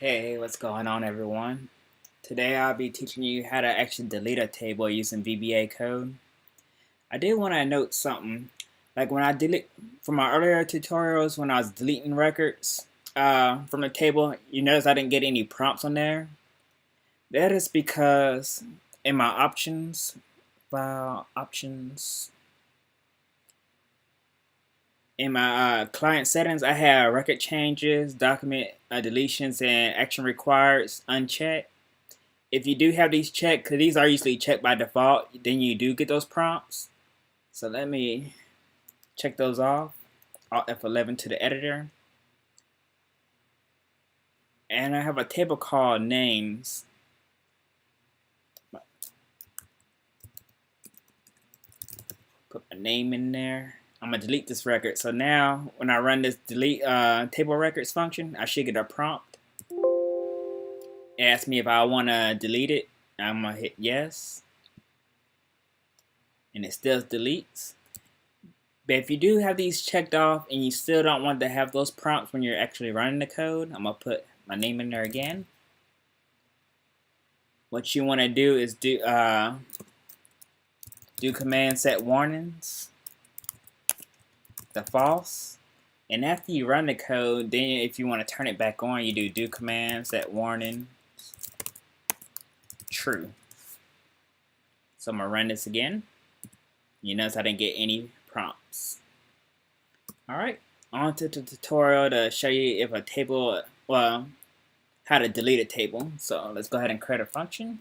Hey, what's going on, everyone? Today I'll be teaching you how to actually delete a table using VBA code. I did want to note something. Like when I delete from my earlier tutorials, when I was deleting records from the table, you notice I didn't get any prompts on there. That is because in my options, file options, in my client settings, I have record changes, document deletions, and action required unchecked. If you do have these checked, because these are usually checked by default, then you do get those prompts. So let me check those off. Alt F11 to the editor. And I have a table called names. Put my name in there. I'm going to delete this record. So now when I run this delete table records function, I should get a prompt. It asks me if I want to delete it. I'm going to hit yes. And it still deletes. But if you do have these checked off and you still don't want to have those prompts when you're actually running the code, I'm going to put my name in there again. What you want to do is do command set warnings to false. And after you run the code, then if you want to turn it back on, you do command set warning true. So I'm going to run this again. You notice I didn't get any prompts. Alright, on to the tutorial to show you if a table, well, how to delete a table. So let's go ahead and create a function.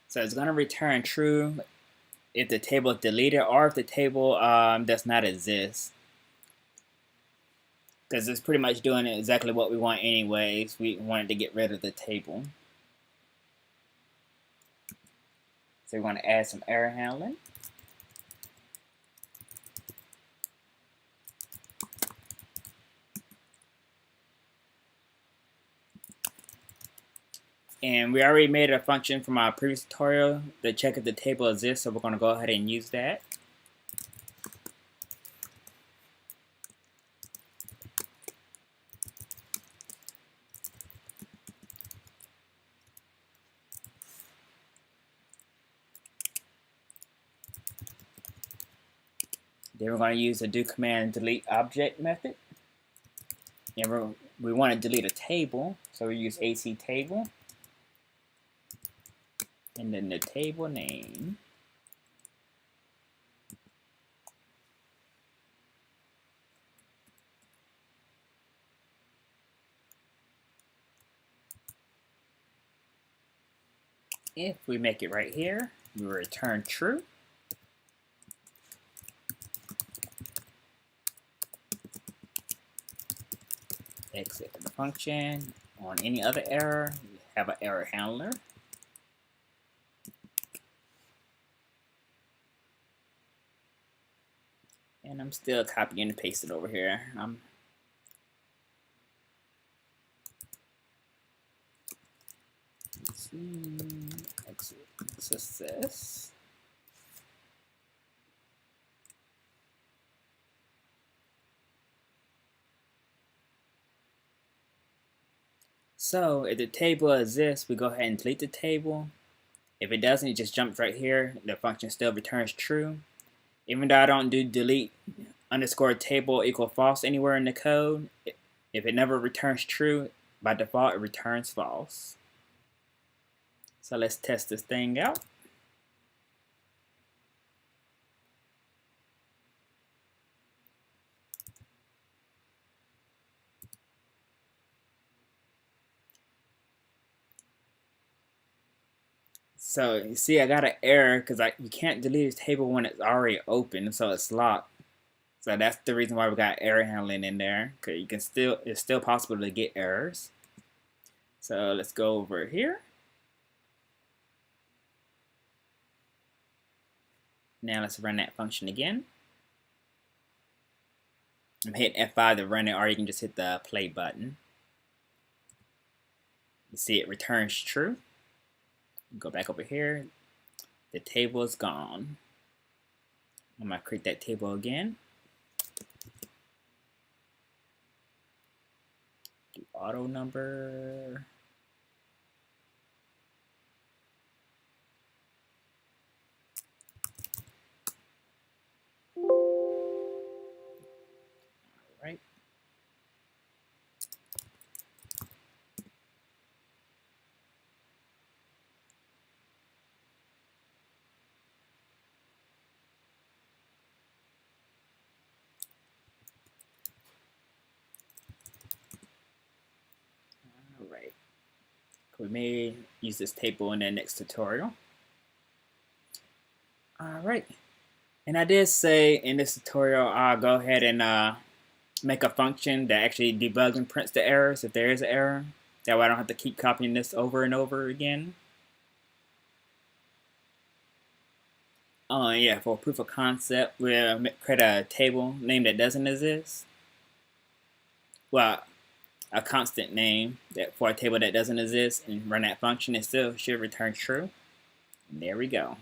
So it's going to return true if the table is deleted or if the table does not exist. Because it's pretty much doing exactly what we want anyways. We wanted to get rid of the table. So we want to add some error handling. And we already made a function from our previous tutorial to check if the table exists, so we're going to go ahead and use that. Then we're going to use the do command delete object method. And we want to delete a table, so we use AC table. And then the table name. If we make it right here, we return true. Exit the function. On any other error, we have an error handler. And I'm still copying and pasting over here. Exit success. So if the table exists, we go ahead and delete the table. If it doesn't, it just jumps right here. The function still returns true. Even though I don't do delete underscore table equal false anywhere in the code, if it never returns true, by default it returns false. So let's test this thing out. So you see I got an error because you can't delete a table when it's already open, so it's locked. So that's the reason why we got error handling in there, because it's still possible to get errors. So let's go over here. Now let's run that function again. I'm hitting F5 to run it, or you can just hit the play button. You see it returns true. Go back over here. The table is gone. I'm going to create that table again. Do auto number. Right. All right. We may use this table in the next tutorial. All right. And I did say in this tutorial, I'll go ahead and make a function that actually debugs and prints the errors if there is an error. That way I don't have to keep copying this over and over again. Yeah, for proof of concept, we'll create a table name that doesn't exist. Well, a constant name for a table that doesn't exist, and run that function. It still should return true. And there we go.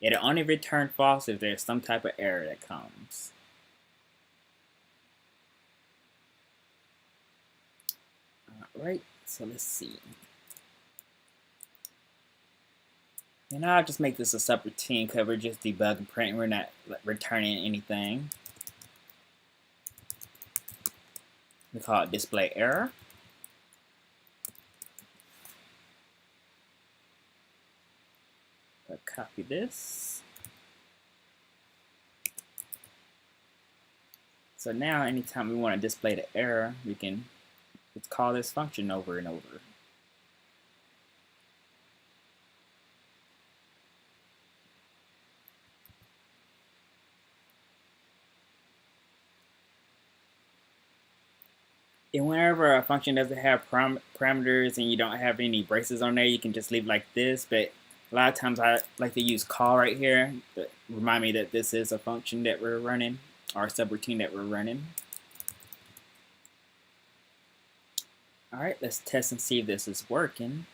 It'll only return false if there's some type of error that comes. Alright, so let's see. And I'll just make this a subroutine because we're just debugging printing. We're not returning anything. We call it display error. I'll copy this. So now anytime we want to display the error, we can just call this function over and over. And whenever a function doesn't have parameters and you don't have any braces on there, you can just leave it like this. But a lot of times I like to use call right here to remind me that this is a function that we're running, or a subroutine that we're running. Alright, let's test and see if this is working.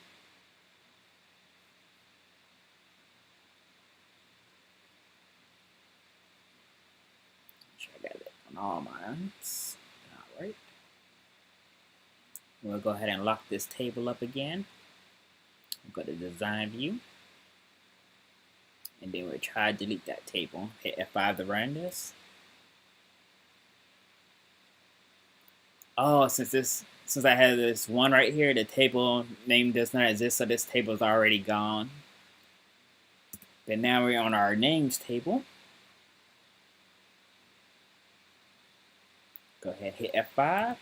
Try that on all mine. Alright. We'll go ahead and lock this table up again. We'll go to design view. And then we'll try to delete that table. Hit F5 to run this. Oh, since I have this one right here, the table name does not exist, so this table is already gone. But now we're on our names table. Go ahead, hit F5.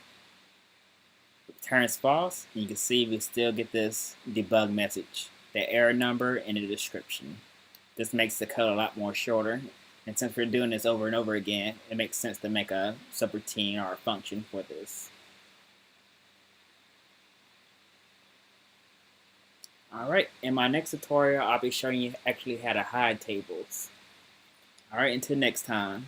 Returns false. And you can see we still get this debug message, the error number, and the description. This makes the code a lot more shorter. And since we're doing this over and over again, it makes sense to make a subroutine or a function for this. Alright, in my next tutorial, I'll be showing you actually how to hide tables. Alright, until next time.